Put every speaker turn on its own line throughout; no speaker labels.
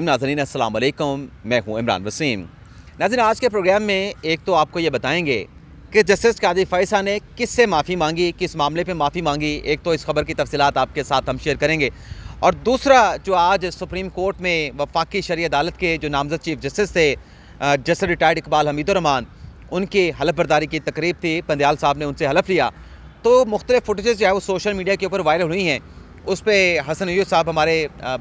नाज़रीन अस्सलाम वालेकुम, मैं हूं इमरान वसीम। नाज़रीन, आज के प्रोग्राम में एक तो आपको ये बताएंगे कि जस्टिस काजी फ़ैसल ने किससे माफ़ी मांगी, किस मामले पे माफ़ी मांगी। एक तो इस खबर की तफसीलात आपके साथ हम शेयर करेंगे, और दूसरा जो आज सुप्रीम कोर्ट में वफाकी शरई अदालत के जो नामज़द चीफ जस्टिस थे जस्टिस रिटायर्ड इकबाल हमीदुर रहमान, उनकी हलफ बर्दारी की तकरीब थी। बंदयाल साहब ने उनसे हलफ लिया, तो मुख्तलिफ फुटेजेस जो है वो सोशल मीडिया के ऊपर वायरल हुई हैं। उस पर हसन अय्यूब साहब हमारे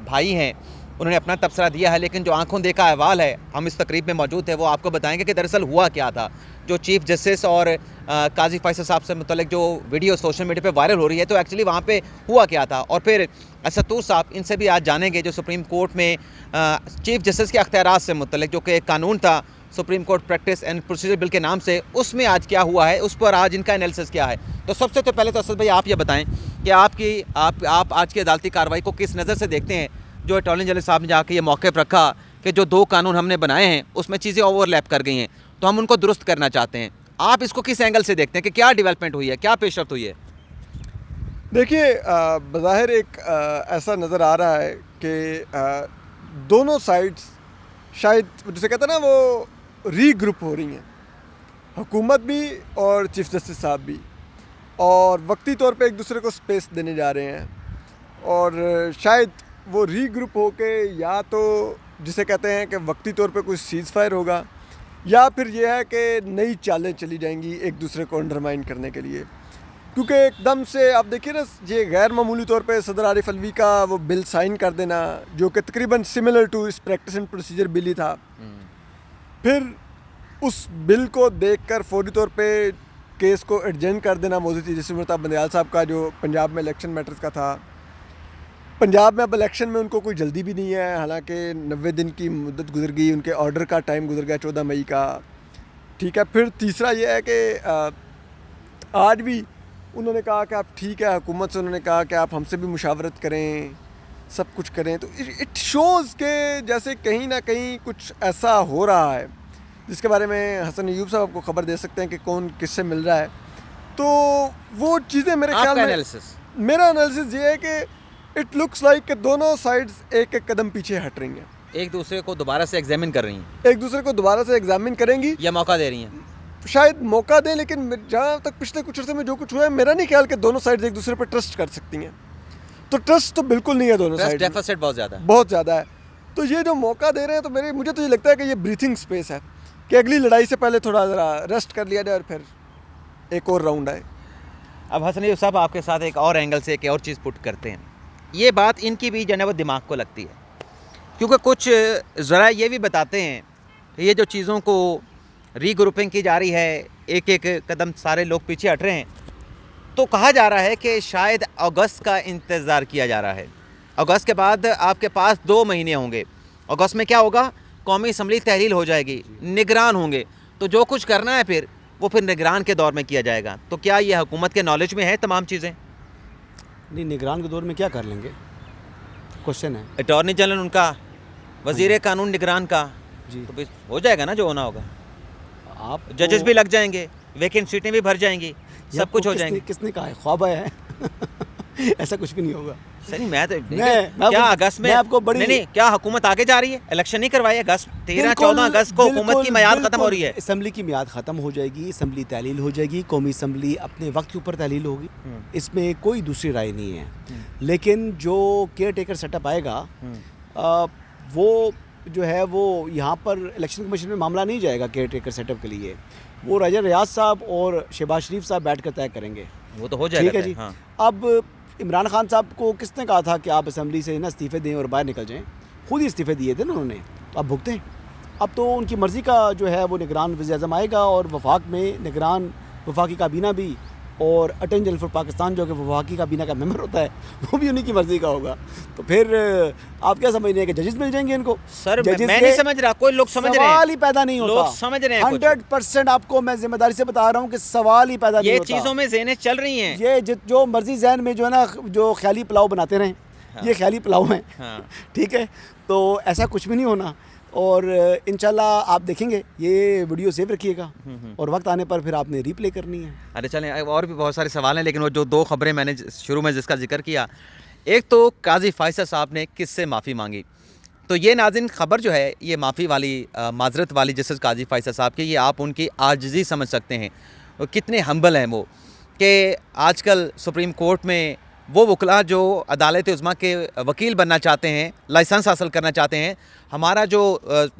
भाई हैं, उन्होंने अपना तबसरा दिया है, लेकिन जो आंखों देखा अहवाल है, हम इस तकरीब में मौजूद थे, वो आपको बताएंगे कि दरअसल हुआ क्या था। जो चीफ जस्टिस और काजी फ़ैसल साहब से मुतल्लिक जो वीडियो सोशल मीडिया पे वायरल हो रही है, तो एक्चुअली वहाँ पे हुआ क्या था। और फिर असतूर साहब, इनसे भी आज जानेंगे जो सुप्रीम कोर्ट में चीफ जस्टिस के अख्तियारात से मुतल्लिक जो कि एक कानून था supreme court practice and procedure bill के नाम से, उसमें आज क्या हुआ है, उस पर आज इनका एनालिसिस क्या है। तो सबसे तो पहले तो असद भाई आप ये बताएं कि आप आज की अदालती कार्रवाई को किस नज़र से देखते हैं। जो अटॉर्नी जनरल साहब ने जाके ये मौक़िफ़ रखा कि जो दो कानून हमने बनाए हैं उसमें चीज़ें ओवरलैप कर गई हैं, तो हम उनको दुरुस्त करना चाहते हैं। आप इसको किस एंगल से देखते हैं कि क्या डेवलपमेंट हुई है, क्या पेशरफ्त हुई है?
देखिए, बज़ाहिर एक ऐसा नज़र आ रहा है कि दोनों साइड्स शायद जिसे कहते हैं ना वो रीग्रुप हो रही हैं, हुकूमत भी और चीफ जस्टिस साहब भी, और वक्ती तौर पे एक दूसरे को स्पेस देने जा रहे हैं। और शायद वो रीग्रुप होके या तो जिसे कहते हैं कि वक्ती तौर पे कुछ सीज़ फायर होगा, या फिर ये है कि नई चालें चली जाएंगी एक दूसरे को अंडरमाइन करने के लिए। क्योंकि एकदम से आप देखिए ना, ये गैर मामूली तौर पे सदर आरिफ अलवी का वो बिल साइन कर देना, जो कि तकरीबन सिमिलर टू इस प्रैक्टिस एंड प्रोसीजर बिल ही था, फिर उस बिल को देखकर फौरी तौर पे केस को एडजेंट कर देना मौजूद थी। जैसे मुर्तज़ा बंदयाल साहब का जो पंजाब में इलेक्शन मैटर्स का था, पंजाब में अब इलेक्शन में उनको कोई जल्दी भी नहीं है, हालांकि 90 दिन की मुद्दत गुजर गई, उनके ऑर्डर का टाइम गुजर गया 14 मई का। ठीक है, फिर तीसरा ये है कि आज भी उन्होंने कहा कि आप ठीक है, हुकूमत से उन्होंने कहा कि आप हमसे भी मुशावरत करें, सब कुछ करें। तो इट शोज़ के जैसे कहीं ना कहीं कुछ ऐसा हो रहा है जिसके बारे में हसन अय्यूब साहब आपको खबर दे सकते हैं कि कौन किससे मिल रहा है। तो वो चीज़ें मेरे ख्याल में, मेरा एनालिसिस ये है कि इट लुक्स लाइक कि दोनों साइड्स एक एक कदम पीछे हट रही हैं,
एक दूसरे को दोबारा से एग्जामिन कर रही हैं,
एक दूसरे को दोबारा से एग्जामिन करेंगी
या मौका दे रही हैं।
शायद मौका दें, लेकिन जहाँ तक पिछले कुछ अर्से में जो कुछ हुआ है, मेरा नहीं ख्याल कि दोनों साइड्स एक दूसरे पर ट्रस्ट कर सकती हैं। तो ट्रस्ट तो बिल्कुल नहीं है दोनों साइड,
डेफिसिट बहुत ज़्यादा
है। तो ये जो मौका दे रहे हैं, तो मुझे तो ये लगता है कि ये ब्रीथिंग स्पेस है कि अगली लड़ाई से पहले थोड़ा ज़रा रेस्ट कर लिया जाए और फिर एक और राउंड आए।
अब हसन अय्यूब साहब आपके साथ एक और एंगल से एक और चीज़ पुट करते हैं। ये बात इनकी भी जो है वो दिमाग को लगती है, क्योंकि कुछ ज़रा ये भी बताते हैं कि ये जो चीज़ों को रीग्रुपिंग की जा रही है, एक एक कदम सारे लोग पीछे हट रहे हैं, तो कहा जा रहा है कि शायद अगस्त का इंतज़ार किया जा रहा है। अगस्त के बाद आपके पास 2 महीने होंगे। अगस्त में क्या होगा, कौमी असम्बली तहलील हो जाएगी, निगरान होंगे, तो जो कुछ करना है फिर वो फिर निगरान के दौर में किया जाएगा। तो क्या ये हुकूमत के नॉलेज में है तमाम चीज़ें?
नहीं, निगरान के दौर में क्या कर लेंगे, क्वेश्चन है।
अटॉर्नी जनरल उनका, वज़ीर कानून निगरान का,
जी,
तो हो जाएगा ना जो होना होगा।
आप
जजेस भी लग जाएंगे, वैकेंट सीटें भी भर जाएंगी, सब कुछ हो जाएंगे।
किसने कहा है, ख्वाब आया है? ऐसा कुछ भी नहीं होगा।
सही, मैं तो
क्या
अगस्त में आपको बड़ी नहीं, क्या हुकूमत आगे जा रही है? इलेक्शन नहीं करवाई अगस्त 13-14 अगस्त को हुकूमत की मियाद खत्म हो रही है।
असम्बली की मियाद खत्म हो जाएगी, असम्बली तहलील हो जाएगी, कौमी असम्बली अपने वक्त के ऊपर तहलील होगी, इसमें कोई दूसरी राय नहीं है। लेकिन जो केयर टेकर सेटअप आएगा, वो जो है वो यहाँ पर इलेक्शन कमीशन में मामला नहीं जाएगा केयर टेकर सेटअप के लिए, वो राजा रियाज साहब और शहबाज शरीफ साहब बैठ कर तय करेंगे।
वो तो हो जाएगा,
ठीक है जी।
हाँ।
अब इमरान खान साहब को किसने कहा था कि आप असम्बली से ना इस्तीफ़े दें और बाहर निकल जाएं? खुद ही इस्तीफ़े दिए थे ना उन्होंने, तो अब भुगतें। अब तो उनकी मर्ज़ी का जो है वो निगरान वज़ीर-ए-आज़म आएगा, और वफाक में निगरान वफाकी काबीना भी, और अटॉर्नी जनरल फॉर पाकिस्तान जो कि वफाकी काबीना का मेंबर होता है, वो भी उन्हीं की मर्ज़ी का होगा। तो फिर आप क्या समझ रहे हैं कि जजेस मिल जाएंगे इनको?
सर मैं नहीं समझ रहा, कोई लोग समझ रहे हैं,
सवाल ही पैदा नहीं होता।
लोग समझ रहे हैं
100% आपको मैं जिम्मेदारी से बता रहा हूँ कि सवाल ही पैदा नहीं होता।
ये चीज़ों में ज़हनें चल रही हैं,
ये जो मर्जी जहन में जो है ना, जो ख्याली पुलाव बनाते रहें, ये ख्याली पुलाव हैं। ठीक है, तो ऐसा कुछ भी नहीं होना। और इंशाल्लाह आप देखेंगे, ये वीडियो सेव रखिएगा, और वक्त आने पर फिर आपने रीप्ले करनी है।
अरे चलें, और भी बहुत सारे सवाल हैं, लेकिन वो जो 2 खबरें मैंने शुरू में जिसका जिक्र किया, एक तो काजी फ़ैसल साहब ने किससे माफ़ी मांगी, तो ये नाज़रीन ख़बर जो है ये माफ़ी वाली माजरत वाली जस्टिस काजी फ़ैसल साहब की, ये आप उनकी आजिज़ी समझ सकते हैं और कितने हम्बल हैं वो, कि आजकल सुप्रीम कोर्ट में वो वकला जो अदालत उज़्मा के वकील बनना चाहते हैं, लाइसेंस हासिल करना चाहते हैं, हमारा जो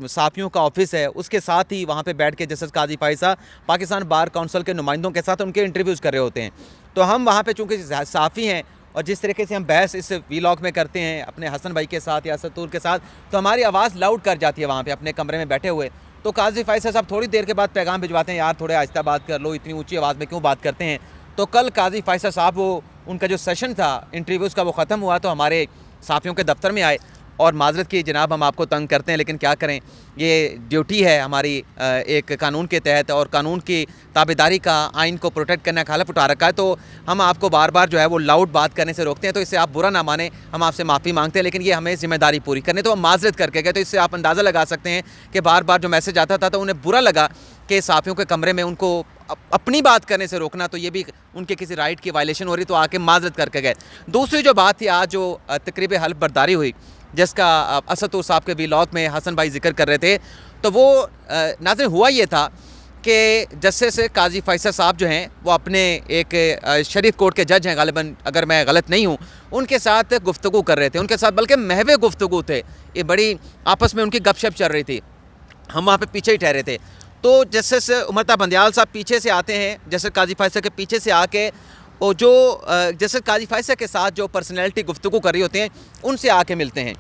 साफ़ियों का ऑफिस है उसके साथ ही वहाँ पे बैठ के जस्टिस काजी फ़ैसल पाकिस्तान बार काउंसिल के नुमाइंदों के साथ उनके इंटरव्यूज़ कर रहे होते हैं। तो हम वहाँ पे चूँकि साफ़ी हैं और जिस तरीके से हम बहस इस वीलॉग में करते हैं अपने हसन भाई के साथ या सतूर के साथ, तो हमारी आवाज़ लाउड कर जाती है वहाँ पे अपने कमरे में बैठे हुए। तो काजी फ़ैसल साहब थोड़ी देर के बाद पैगाम भिजवाते हैं, यार थोड़े आहिस्ता बात कर लो, इतनी ऊंची आवाज़ में क्यों बात करते हैं। तो कल काजी फ़ैसल साहब वो उनका जो सेशन था इंटरव्यूज़ का वो ख़त्म हुआ, तो हमारे साफ़ियों के दफ्तर में आए और माजरत की जनाब हम आपको तंग करते हैं, लेकिन क्या करें, ये ड्यूटी है हमारी एक कानून के तहत, और कानून की ताबेदारी का, आइन को प्रोटेक्ट करने का हलफ उठा रखा है। तो हम आपको बार बार जो है वो लाउड बात करने से रोकते हैं, तो इससे आप बुरा ना माने, हम आपसे माफ़ी मांगते हैं, लेकिन ये हमें ज़िम्मेदारी पूरी करने, तो हम माजरत करके गए। तो इससे आप अंदाज़ा लगा सकते हैं कि बार बार जो मैसेज आता था तो उन्हें बुरा लगा कि साफ़ियों के कमरे में उनको अपनी बात करने से रोकना, तो ये भी उनके किसी राइट की वायलेशन हो रही, तो आके माजरत करके गए। दूसरी जो बात थी, आज जो तकरीब हल्फ बर्दारी हुई जिसका असदुर साहब के वीलॉग में हसन भाई जिक्र कर रहे थे, तो वो नाज़रीन हुआ ये था कि जस्टिस काजी फ़ैसल साहब जो हैं वो अपने एक शरीफ कोर्ट के जज हैं गालिबन, अगर मैं गलत नहीं हूँ, उनके साथ गुफ्तगू कर रहे थे, उनके साथ बल्कि महवे गुफ्तगू थे, ये बड़ी आपस में उनकी गपशप चल रही थी, हम वहाँ पे पीछे ही ठहरे थे। तो जस्टिस उमरता बंदियाल साहब पीछे से आते हैं, जस्टिस काजी फ़ैसल के पीछे से आके और जो जस्टिस काजी फ़ैसल के साथ जो पर्सनैलिटी गुफ्तगू कर रही होते हैं उनसे आके मिलते हैं।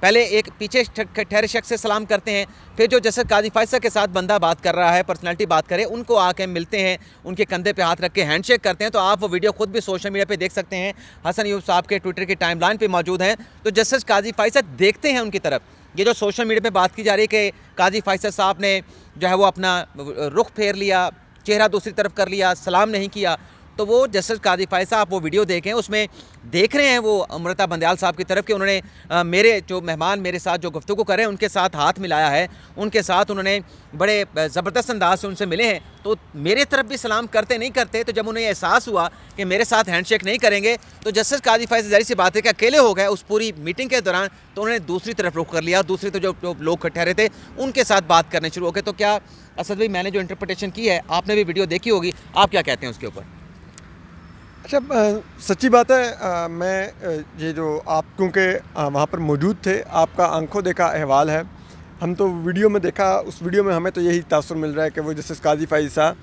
पहले एक पीछे ठहरे शख्स से सलाम करते हैं, फिर जो जस्टिस काजी फ़ैसल के साथ बंदा बात कर रहा है, पर्सनैलिटी बात करे, उनको आके मिलते हैं, उनके कंधे पे हाथ रख के हैंडशेक करते हैं। तो आप वो वीडियो खुद भी सोशल मीडिया पे देख सकते हैं, हसन यूब साहब के ट्विटर की टाइमलाइन पे मौजूद हैं। तो जस्टिस काजी फ़ैसल देखते हैं उनकी तरफ, ये जो सोशल मीडिया पे बात की जा रही है कि काजी फ़ैसल साहब ने जो है वो अपना रुख फेर लिया, चेहरा दूसरी तरफ कर लिया, सलाम नहीं किया, तो वो जस्टिस काजी फ़ैसल आप वो वीडियो देखें, उसमें देख रहे हैं वो उमरता बंदियाल साहब की तरफ कि उन्होंने मेरे जो मेहमान मेरे साथ जो गुफ्तगू कर रहे हैं उनके साथ हाथ मिलाया है, उनके साथ उन्होंने बड़े ज़बरदस्त अंदाज से उनसे मिले हैं। तो मेरे तरफ भी सलाम करते नहीं करते, तो जब उन्हें एहसास हुआ कि मेरे साथ हैंडशेक नहीं करेंगे, तो जस्टिस काजी फ़ैसल ज़ाहिर सी बात है कि अकेले हो गए उस पूरी मीटिंग के दौरान, तो उन्होंने दूसरी तरफ रुख कर लिया, दूसरी तो जो लोग ठहरे थे उनके साथ बात करने शुरू हो गए। तो क्या असद भाई, मैंने जो इंटरप्रिटेशन की है, आपने भी वीडियो देखी होगी, आप क्या कहते हैं उसके ऊपर?
अच्छा, सच्ची बात है, मैं ये जो आप क्योंकि वहाँ पर मौजूद थे, आपका आंखों देखा अहवाल है, हम तो वीडियो में देखा, उस वीडियो में हमें तो यही तासुर मिल रहा है कि वो जस्टिस काजी फ़ैसल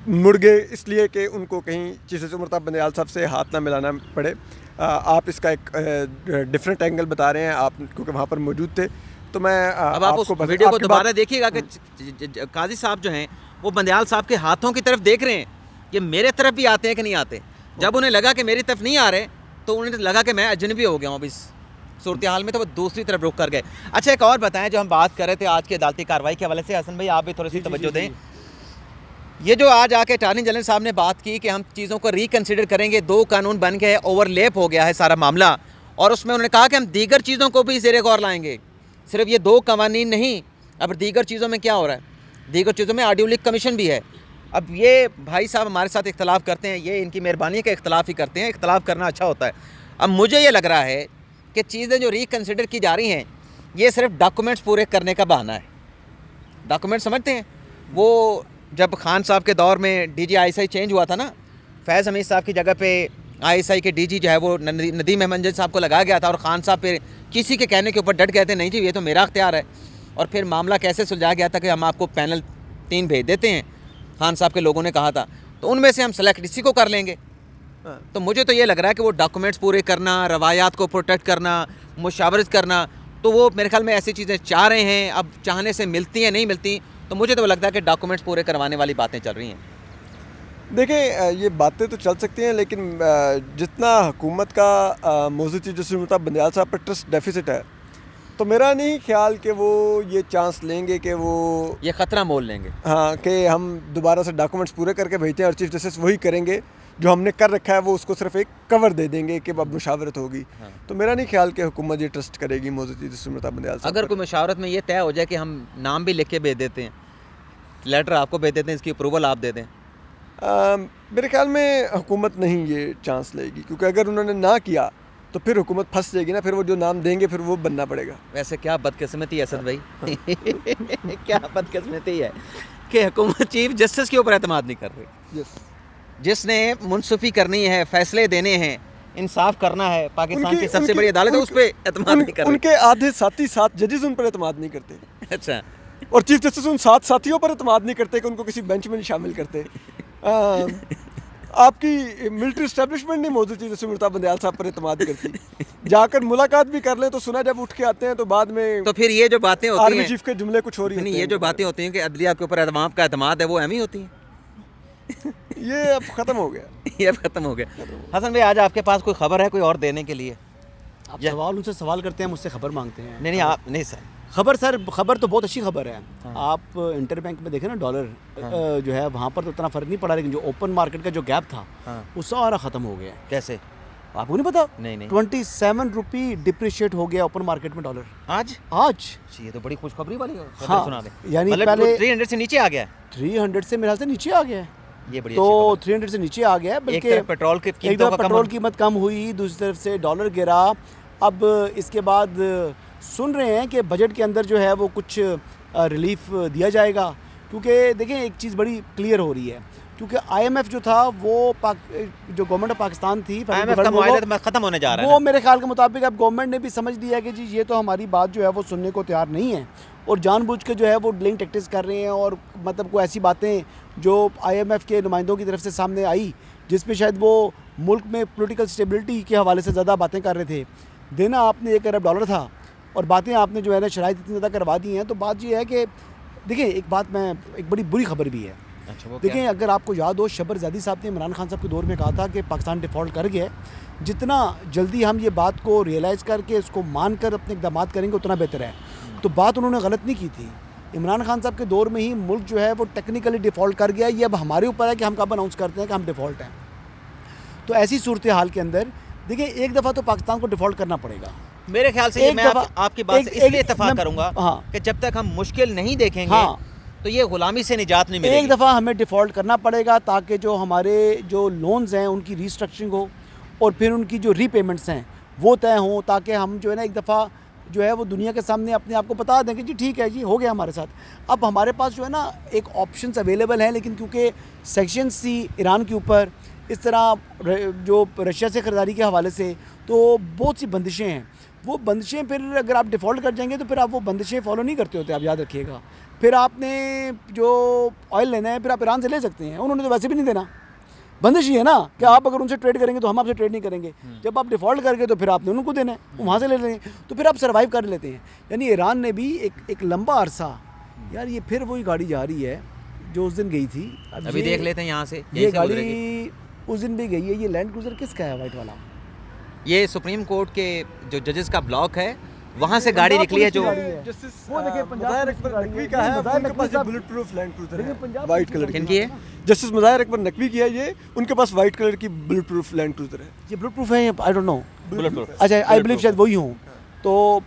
मुड़ गए इसलिए कि उनको कहीं जस्टिस उमरता बंदियाल साहब से हाथ ना मिलाना पड़े। आप इसका एक डिफरेंट एंगल बता रहे हैं, आप क्योंकि वहाँ पर मौजूद थे, तो मैं
अब आप उस वीडियो को दोबारा देखिएगा कि काजी साहब जो हैं वो बंदियाल साहब के हाथों की तरफ देख रहे हैं कि मेरे तरफ भी आते हैं कि नहीं आते। जब उन्हें लगा कि मेरी तरफ नहीं आ रहे, तो उन्हें लगा कि मैं अजनबी हो गया हूँ अब इस सूरत हाल में, तो वो दूसरी तरफ रुक कर गए। अच्छा, एक और बताएं, जो हम बात कर रहे थे आज की अदालती कार्रवाई के हवाले से, हसन भाई आप भी थोड़ी सी तवज्जो दें। ये जो आज आके अटॉर्नी जनरल साहब ने बात की कि हम चीज़ों को रिकन्सिडर करेंगे, 2 कानून बन गए, ओवरलैप हो गया है सारा मामला, और उसमें उन्होंने कहा कि हम दीगर चीज़ों को भी ज़ेरे गौर लाएंगे, सिर्फ ये 2 कवानीन नहीं। अब दीगर चीज़ों में क्या हो रहा है? दीगर चीज़ों में ऑडियो लीक कमीशन भी है। अब ये भाई साहब हमारे साथ इख्तलाफ करते हैं, ये इनकी मेहरबानी का इख्तलाफ ही करते हैं, इख्तलाफ करना अच्छा होता है। अब मुझे ये लग रहा है कि चीज़ें जो रिकन्सिडर की जा रही हैं, ये सिर्फ डॉक्यूमेंट्स पूरे करने का बहाना है। डॉक्यूमेंट समझते हैं, वो जब खान साहब के दौर में DG चेंज हुआ था ना, फैज़ हमीद साहब की जगह पे ISI के DG जो है वो नदीम अहमद साहब को लगाया गया था, और खान साहब फिर किसी के कहने के ऊपर डट गए थे, नहीं जी ये तो मेरा अख्तियार है। और फिर मामला कैसे सुलझाया गया था कि हम आपको पैनल 3 भेज देते हैं, खान साहब के लोगों ने कहा था, तो उनमें से हम सेलेक्ट इसी को कर लेंगे। तो मुझे तो ये लग रहा है कि वो डॉक्यूमेंट्स पूरे करना, रवायात को प्रोटेक्ट करना, मुशावरत करना, तो वो मेरे ख्याल में ऐसी चीज़ें चाह रहे हैं। अब चाहने से मिलती हैं नहीं मिलती, तो मुझे तो लगता है कि डॉक्यूमेंट्स पूरे करवाने वाली बातें चल रही हैं।
देखिए, ये बातें तो चल सकती हैं, लेकिन जितना हुकूमत का मौजूद चीज़ जस्टिस उमरता बंदियाल साहब पर ट्रस्ट डेफिसिट है, तो मेरा नहीं ख्याल कि वो ये चांस लेंगे कि वो
ये ख़तरा मोल लेंगे।
हाँ, कि हम दोबारा से डॉक्यूमेंट्स पूरे करके भेजते हैं और चीफ जस्टिस वही करेंगे जो हमने कर रखा है, वो उसको सिर्फ एक कवर दे देंगे कि अब मुशावरत होगी।
हाँ।
तो मेरा नहीं ख्याल कि हुकूमत ये ट्रस्ट करेगी मौजूद चीफ जस्टिस उमरता बंदियाल साहब
अगर कोई मुशावरत में ये तय हो जाए कि हम नाम भी लिख के भेज देते हैं, लेटर आपको भेज देते हैं, इसकी अप्रूवल आप दे दें,
मेरे ख्याल में हुकूमत नहीं ये चांस लेगी, क्योंकि अगर उन्होंने ना किया तो फिर हुकूमत फंस जाएगी ना, फिर वो जो नाम देंगे फिर वो बनना पड़ेगा।
वैसे क्या बदकिस्मती है असद भाई क्या बदकिस्मती है कि हुकूमत चीफ जस्टिस के ऊपर एतमाद नहीं कर रही।
यस,
जिसने मुनसफी करनी है, फैसले देने हैं, इंसाफ करना है, पाकिस्तान
उनकी-
की सबसे
उनकी-
बड़ी अदालत है, उस पर एतमाद नहीं कर रही।
उनके आधे साथी 7 जजेस उन पर एतमाद नहीं करते,
अच्छा,
और चीफ जस्टिस उन 7 साथियों पर एतमाद नहीं करते कि उनको किसी बेंच में नहीं शामिल करते। आपकी मिलिट्री इस्टेब्लिशमेंट नहीं मौजूद थी जैसे मुर्ता बंदयाल साहब पर एतमाद करती। जाकर मुलाकात भी कर ले तो सुना जब उठ के आते हैं तो बाद में
तो फिर ये जो बातें होती
आर्मी
हैं,
चीफ के जुमले कुछ हो रही
नहीं,
होते
ये
हैं
जो
इनके
बातें होती हैं कि अदलिया के ऊपर अवाम का एतमाद है, वो अहम ही होती हैं।
बारे में। ये अब ख़त्म हो गया।
ये अब खत्म हो गया। हसन भाई, आज आपके पास कोई खबर है कोई और देने के लिए?
आप सवाल उनसे सवाल करते हैं, मुझसे खबर मांगते हैं।
नहीं आप नहीं सर,
खबर सर, खबर तो बहुत अच्छी खबर है। आप इंटर बैंक में देखें ना, डॉलर जो है वहाँ पर तो इतना फ़र्क नहीं पड़ा, लेकिन जो ओपन मार्केट का जो गैप था वो सारा ख़त्म हो गया है।
कैसे?
आपको नहीं पता?
नहीं
27 रुपी डिप्रिशिएट हो गया ओपन मार्केट में डॉलर
आज।
आज।
ये तो बड़ी खुशखबरी वाली खबर
हाँ,
सुना दे।
यानी
मतलब
पहले
300 से नीचे आ गया है।
300 से मेरे ख्याल से नीचे आ गया है।
ये बड़ी
तो
अच्छी खबर
300 से नीचे आ गया है।
है। एक
बल्कि
तरफ पेट्रोल की
एक
कीमतों
तरफ
का
पेट्रोल
कम
कीमत कम हुई, दूसरी तरफ से डॉलर गिरा। अब इसके बाद सुन रहे हैं कि बजट के अंदर जो है वो कुछ रिलीफ दिया जाएगा, क्योंकि देखें एक चीज़ बड़ी क्लियर हो रही है, क्योंकि IMF जो था वो जो गवर्नमेंट ऑफ पाकिस्तान थी,
IMF का मुआहदा खत्म होने जा रहा है
वो
ना।
मेरे ख्याल के मुताबिक अब गवर्नमेंट ने भी समझ लिया कि जी ये तो हमारी बात जो है वो सुनने को तैयार नहीं है, और जानबूझ के जो है वो डिलिंग टैक्टिक्स कर रहे हैं, और मतलब कोई ऐसी बातें जो IMF के नुमाइंदों की तरफ से सामने आई जिसमें शायद वो मुल्क में पॉलिटिकल स्टेबिलिटी के हवाले से ज़्यादा बातें कर रहे थे। देना आपने $1 अरब था और बातें आपने जो है ना शराइत इतनी ज़्यादा करवा दी हैं। तो बात ये है कि देखिए, एक बात मैं, एक बड़ी बुरी खबर भी है।
अच्छा, वो
देखिए, अगर आपको याद हो, शबर ज़ैदी साहब ने इमरान खान साहब के दौर में कहा था कि पाकिस्तान डिफ़ॉल्ट कर गया है। जितना जल्दी हम ये बात को रियलाइज़ करके इसको मान कर अपने इक़दाम करेंगे उतना बेहतर है। तो बात उन्होंने गलत नहीं की थी। इमरान खान साहब के दौर में ही मुल्क जो है वो टेक्निकली डिफ़ॉल्ट कर गया। ये अब हमारे ऊपर है कि हम कब अनाउंस करते हैं कि हम डिफ़ॉल्ट हैं। तो ऐसी सूरत हाल के अंदर देखिए, एक दफ़ा तो पाकिस्तान को डिफ़ॉल्ट करना पड़ेगा।
मेरे ख्याल से ये
एक
मैं
दफा-
आपकी बात से
एक-
इसलिए
एक-
इत्तेफाक
मैं-
करूंगा
हाँ।
कि जब तक हम मुश्किल नहीं देखेंगे
हाँ।
तो ये गुलामी से निजात नहीं
एक
मिलेगी।
दफ़ा हमें डिफ़ॉल्ट करना पड़ेगा ताकि जो हमारे जो लोन्स हैं उनकी रीस्ट्रक्चरिंग हो, और फिर उनकी जो रीपेमेंट्स हैं वो तय हों, ताकि हम जो है ना एक दफ़ा जो है वो दुनिया के सामने अपने आप को बता दें कि जी ठीक है जी, हो गया हमारे साथ। अब हमारे पास जो है ना एक ऑप्शंस अवेलेबल हैं, लेकिन क्योंकि सेक्शन सी ईरान के ऊपर, इस तरह जो रशिया से ख़रीदारी के हवाले से, तो बहुत सी बंदिशें हैं। वो बंदिशें फिर अगर आप डिफ़ॉल्ट कर जाएंगे तो फिर आप वो बंदिशें फॉलो नहीं करते होते, आप याद रखिएगा। फिर आपने जो ऑयल लेना है फिर आप ईरान से ले सकते हैं, उन्होंने तो वैसे भी नहीं देना। बंदिश ही है ना कि आप अगर उनसे ट्रेड करेंगे तो हम आपसे ट्रेड नहीं करेंगे। जब आप डिफ़ॉल्ट करके तो फिर आपने उनको देना है, वो वहाँ से ले लेंगे, तो फिर आप सर्वाइव कर लेते हैं। यानी ईरान ने भी एक लंबा अरसा, यार ये फिर वही गाड़ी जा रही है जो उस दिन गई थी। अब
अभी
ये-
देख लेते हैं यहाँ से,
ये
यहीं से गुजरेगी।
गाड़ी उस दिन भी गई है। ये लैंड क्रूज़र किसका है वाइट वाला?
ये सुप्रीम कोर्ट के जो जजेस का ब्लॉक है, वहाँ से गाड़ी निकली है जो
जस्टिस
वो देखिए, पंजाब
मज़ाहिर
पुलिस की
अकबर
गाड़ी
नकवी
है।
का है,
मज़ाहिर
उनके
नकवी
पास
साहब-
बुलेट प्रूफ लैंड क्रूजर
लेकिन
है,
पंजाब
वाइट
पुलिस
कलर
की
की।
इनकी है।
जस्टिस मज़ाहिर अकबर नकवी की है ये, उनके पास वाइट कलर की बुलेट प्रूफ लैंड क्रूजर है।
ये बुलेट प्रूफ है, I don't know.
Bullet proof.
अच्छा, आई बिलीव शायद वही हूँ। तो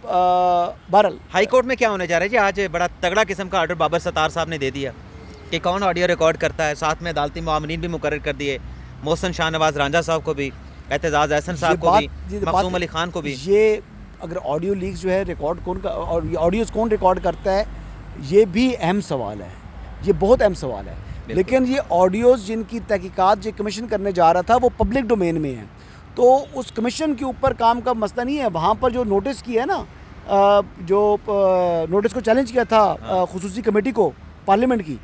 बहरहाल
हाई कोर्ट में क्या होने जा रहा है जी? आज बड़ा तगड़ा किस्म का ऑर्डर बाबर सत्तार साहब ने दे दिया कि कौन ऑडियो रिकॉर्ड करता है। साथ में अदालती मामलीन भी मुकर्रर कर दिए, मोहसन शाहनवाज रांझा साहब को भी, एतजाज़ एहसन साहब को भी, मखदूम अली खान को भी।
ये अगर ऑडियो लीक्स जो है रिकॉर्ड कौन का, और ऑडियोज़ कौन रिकॉर्ड करता है, ये भी अहम सवाल है। ये बहुत अहम सवाल है। लेकिन ये ऑडियोज़ जिनकी तहकीकात जो कमीशन करने जा रहा था वो पब्लिक डोमेन में है, तो उस कमीशन के ऊपर काम का मसला नहीं है। वहाँ पर जो नोटिस किया है ना, जो नोटिस को चैलेंज किया था खुसूसी कमेटी को पार्लियामेंट की,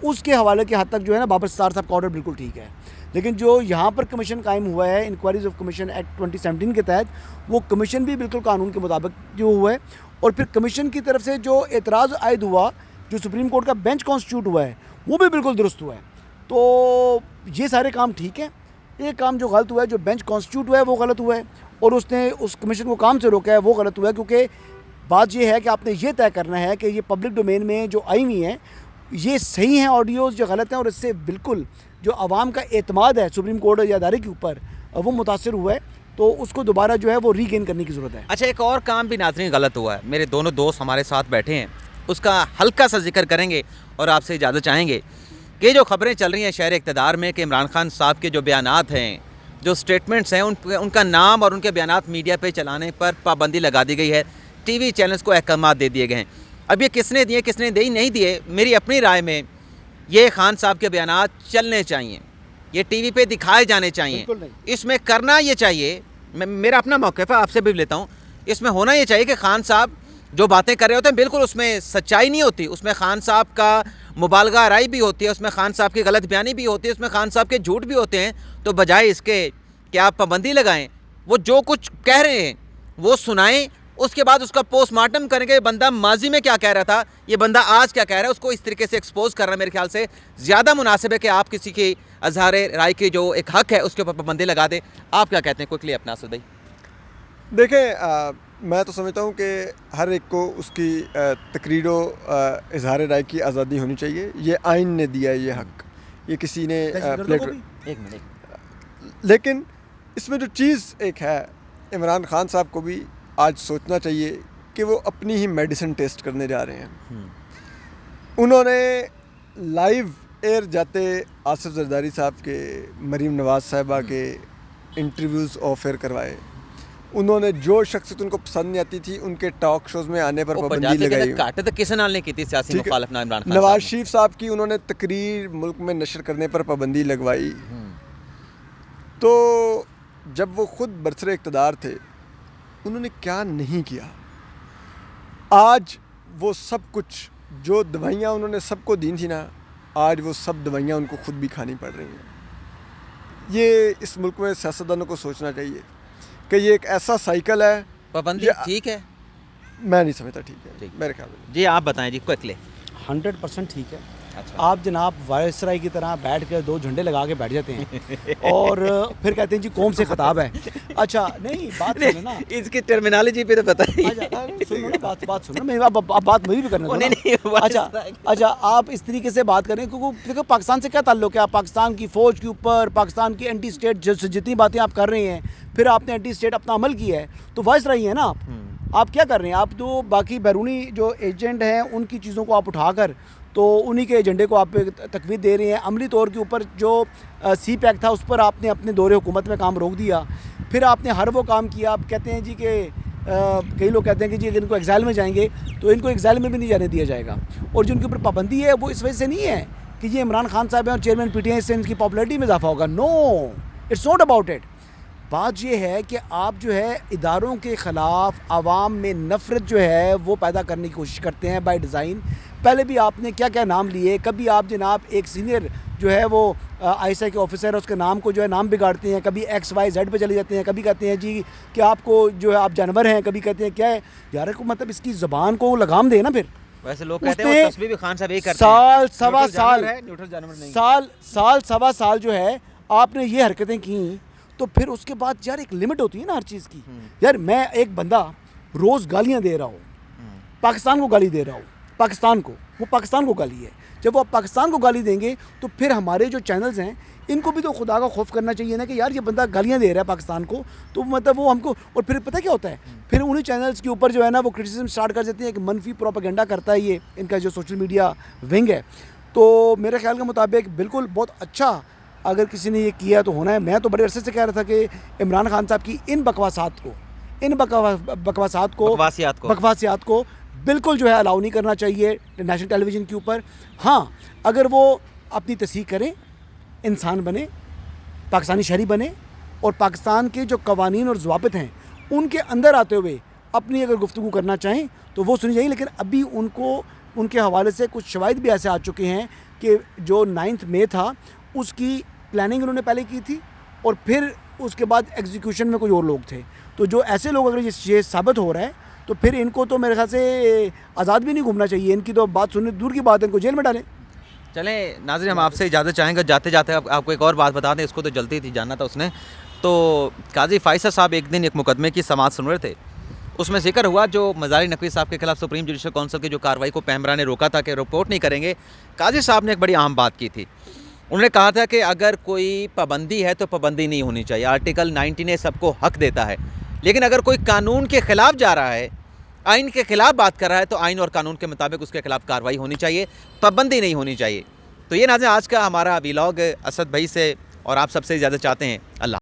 उसके हवाले के हद तक जो है ना बाबर सत्तार साहब का ऑर्डर बिल्कुल ठीक है। लेकिन जो यहाँ पर कमीशन कायम हुआ है इंक्वायरीज ऑफ कमीशन एक्ट 2017 के तहत, वो कमीशन भी बिल्कुल कानून के मुताबिक जो हुआ है। और फिर कमीशन की तरफ से जो एतराज़ आयद हुआ, जो सुप्रीम कोर्ट का बेंच कॉन्स्टिट्यूट हुआ है, वो भी बिल्कुल दुरुस्त हुआ है। तो ये सारे काम ठीक है। एक काम जो गलत हुआ है, जो बेंच कॉन्स्टिट्यूट हुआ है वो गलत हुआ है, और उसने उस कमीशन को काम से रोका है वो गलत हुआ है। क्योंकि बात ये है कि आपने ये तय करना है कि ये पब्लिक डोमेन में जो आई हुई हैं ये सही हैं ऑडियोज़, जो गलत हैं, और इससे बिल्कुल जो आवाम का एतमाद है सुप्रीम कोर्ट या अदारे के ऊपर वो मुतासर हुआ है। तो उसको दोबारा जो है वो रीगेन करने की ज़रूरत है।
अच्छा, एक और काम भी नाज़रीन गलत हुआ है। मेरे दोनों दोस्त हमारे साथ बैठे हैं, उसका हल्का सा जिक्र करेंगे और आपसे इजाज़त चाहेंगे कि जो खबरें चल रही हैं शहर इक़्तिदार में कि इमरान खान साहब के जो बयानात हैं जो स्टेटमेंट्स हैं उनका नाम और उनके बयानात मीडिया पे चलाने पर पाबंदी लगा दी गई है। टीवी चैनल्स को अहकाम दे दिए गए हैं। अब ये किसने दिए किसने नहीं दिए, मेरी अपनी राय में ये खान साहब के बयानात चलने चाहिए, ये टीवी पे दिखाए जाने चाहिए। इसमें करना ये चाहिए, मेरा अपना मौक़िफ़ है, आपसे भी लेता हूँ, इसमें होना ये चाहिए कि खान साहब जो बातें कर रहे होते हैं बिल्कुल उसमें सच्चाई नहीं होती, उसमें खान साहब का मुबालगा राय भी होती है, उसमें खान साहब की गलत बयानी भी होती है, उसमें खान साहब के झूठ भी होते हैं। तो बजाय इसके कि आप पाबंदी लगाएं, वो जो कुछ कह रहे हैं वो सुनाएं, उसके बाद उसका पोस्टमार्टम करेंगे, बंदा माजी में क्या कह रहा था, ये बंदा आज क्या कह रहा है, उसको इस तरीके से एक्सपोज करना मेरे ख्याल से ज़्यादा मुनासिब है कि आप किसी की अजहार राय की जो एक हक़ है उसके ऊपर पाबंदी लगा दें। आप क्या कहते हैं क्विकली अपना असद भाई?
देखें, मैं तो समझता हूँ कि हर एक को उसकी तकरीर व इजहार राय की आज़ादी होनी चाहिए। ये आइन ने दिया है ये हक़, ये किसी ने
एक मिनट।
लेकिन इसमें जो चीज़ एक है, इमरान खान साहब को भी आज सोचना चाहिए कि वो अपनी ही मेडिसिन टेस्ट करने जा रहे हैं। उन्होंने लाइव एयर जाते आसिफ जरदारी साहब के, मरीम नवाज़ साहिबा के इंटरव्यूज़ ऑफ एयर करवाए। उन्होंने जो शख्सियत उनको पसंद नहीं आती थी उनके टॉक शोज़ में आने पर पाबंदी लगाई।
काटे तो किस नाल ने की थी सियासी मुखालिफ ना इमरान खान
नवाज शरीफ साहब की उन्होंने तकरीर मुल्क में नशर करने पर पाबंदी लगवाई। तो जब वो खुद बरसरे इक़्तिदार थे उन्होंने क्या नहीं किया। आज वो सब कुछ जो दवाइयाँ उन्होंने सबको दी थी ना, आज वो सब दवाइयाँ उनको खुद भी खानी पड़ रही हैं। ये इस मुल्क में सियासतदानों को सोचना चाहिए कि ये एक ऐसा साइकिल है।
पाबंदी ठीक है?
मैं नहीं समझता ठीक है मेरे ख्याल में।
जी आप बताएं जी क्विकली।
100% ठीक है।
अच्छा।
आप जनाब वायसराय की तरह बैठ कर 2 झंडे लगा के बैठ जाते हैं और फिर कहते हैं जी कौम से खिताब है। अच्छा नहीं, बात सुनो ना,
इसकी टर्मिनोलॉजी पे तो बताइए।
सुनो ना, बात सुनो, मैं आप बात मेरी भी करने दो ना। अच्छा आप इस तरीके से बात करें क्योंकि देखो पाकिस्तान से क्या ताल्लुक है। आप पाकिस्तान की फ़ौज के ऊपर, पाकिस्तान की एंटी स्टेट जितनी बातें आप कर रहे हैं, फिर आपने एंटी स्टेट अपना अमल किया है, तो वायसराय है ना आप क्या कर रहे हैं। आप जो बाकी बैरूनी जो एजेंट हैं उनकी चीज़ों को आप उठाकर तो उन्हीं के एजेंडे को आप तकवीद दे रहे हैं। अमली तौर के ऊपर जो सी पैक था उस पर आपने अपने दौरे हुकूमत में काम रोक दिया। फिर आपने हर वो काम किया। आप कहते हैं जी कि कई लोग कहते हैं कि जी अगर इनको एग्जाइल में जाएंगे तो इनको एग्जाइल में भी नहीं जाने दिया जाएगा। और जो उनके ऊपर पाबंदी है वो इस वजह से नहीं है कि ये इमरान खान साहब हैं और चेयरमैन PTI, इससे इनकी पॉपुलरिटी में इजाफा होगा। No, it's not about it. बात ये है कि आप जो है इदारों के ख़िलाफ़ आवाम में नफ़रत जो है वो पैदा करने की कोशिश करते हैं बाय डिज़ाइन। पहले भी आपने क्या क्या नाम लिए। कभी आप जनाब एक सीनियर जो है वो ISI के ऑफिसर है उसके नाम को जो है नाम बिगाड़ते हैं, कभी XYZ पे चले जाते हैं, कभी कहते हैं जी कि आपको जो है आप जानवर हैं, कभी कहते हैं क्या है यार को, मतलब इसकी ज़बान को लगाम दे ना। फिर
वैसे लोग कहते हैं वो तस्वीर भी खान साहब यही करते हैं।
साल सवा साल
नहीं।
सवा साल जो है आपने ये हरकतें की, तो फिर उसके बाद यार एक लिमिट होती है ना हर चीज़ की। यार मैं एक बंदा रोज़ गालियाँ दे रहा हूँ, पाकिस्तान को गाली दे रहा हूँ, पाकिस्तान को, वो पाकिस्तान को गाली है। जब वो पाकिस्तान को गाली देंगे तो फिर हमारे जो चैनल्स हैं इनको भी तो खुदा का खौफ करना चाहिए ना कि यार ये बंदा गालियाँ दे रहा है पाकिस्तान को, तो मतलब वो हमको। और फिर पता क्या होता है, फिर उन्हीं चैनल्स के ऊपर जो है ना वो क्रिटिसिज्म स्टार्ट कर देते हैं कि मनफी प्रोपेगेंडा करता है ये इनका जो सोशल मीडिया विंग है। तो मेरे ख्याल के मुताबिक बिल्कुल बहुत अच्छा अगर किसी ने ये किया तो होना है। मैं तो बड़े अरसे से कह रहा था कि इमरान खान साहब की इन बकवासियात को बिल्कुल जो है अलाउ नहीं करना चाहिए नेशनल टेलीविज़न के ऊपर। हाँ, अगर वो अपनी तस्हीह करें, इंसान बने, पाकिस्तानी शहरी बने और पाकिस्तान के जो कवानीन और ज़वाबित हैं उनके अंदर आते हुए अपनी अगर गुफ्तगू करना चाहें तो वो सुनी जाएगी। लेकिन अभी उनको उनके हवाले से कुछ शवाहिद भी ऐसे आ चुके हैं कि जो 9 मई था उसकी प्लानिंग उन्होंने पहले की थी और फिर उसके बाद एग्जीक्यूशन में कोई और लोग थे। तो जो ऐसे लोग अगर ये साबित हो रहा है तो फिर इनको तो मेरे ख्याल से आज़ाद भी नहीं घूमना चाहिए। इनकी तो बात सुनने दूर की बात है, इनको जेल में डालें।
चलें नाज़रीन, हम आपसे इजाज़त चाहेंगे। जाते जाते आपको एक और बात बता दें, इसको तो जल्दी थी जानना था उसने। तो काजी फ़ाइज़ साहब एक दिन एक मुकदमे की समाअत सुन रहे थे, उसमें जिक्र हुआ जो मज़ारी नकवी साहब के खिलाफ सुप्रीम जुडिशल काउंसिल की जो कार्रवाई को पैमरा ने रोका था कि रिपोर्ट नहीं करेंगे। काजी साहब ने एक बड़ी अहम बात की थी। उन्होंने कहा था कि अगर कोई पाबंदी है तो पाबंदी नहीं होनी चाहिए। आर्टिकल 19A सबको हक देता है, लेकिन अगर कोई कानून के ख़िलाफ़ जा रहा है, आइन के ख़िलाफ़ बात कर रहा है, तो आइन और कानून के मुताबिक उसके खिलाफ कार्रवाई होनी चाहिए, पाबंदी नहीं होनी चाहिए। तो ये नाज़रीन आज का हमारा व्लॉग असद भाई से और आप सबसे इजाज़त चाहते हैं। अल्लाह।